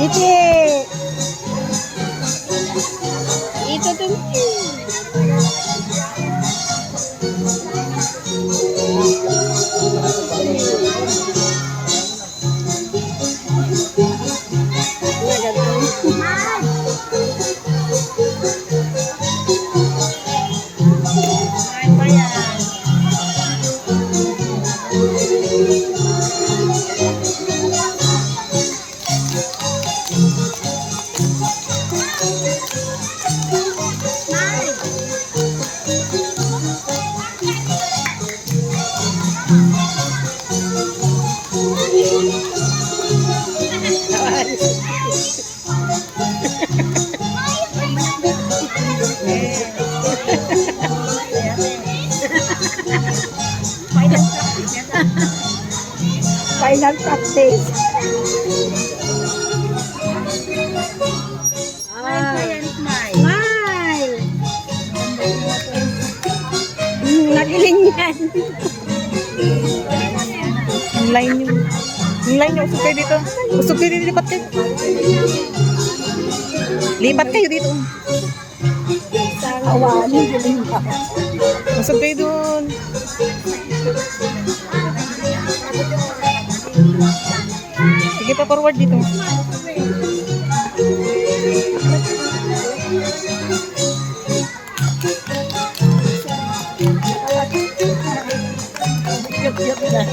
Iti. Ito to. Final practice. Smile. Nagiling yan. Yung line nyo. Yung line nyo, usog kayo dito. Usog kayo dito, lipat kayo. Lipat kayo dito. Awanin, giling ka. Usog kayo dun. Sige pa, forward dito. Cute na.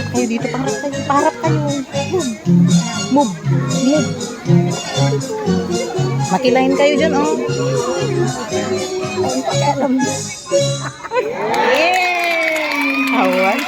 Kayo dito, paharap kayo. Paharap kayo. Move. Move. Makilain kayo dyan, oh. Ang pakialam. Hawan.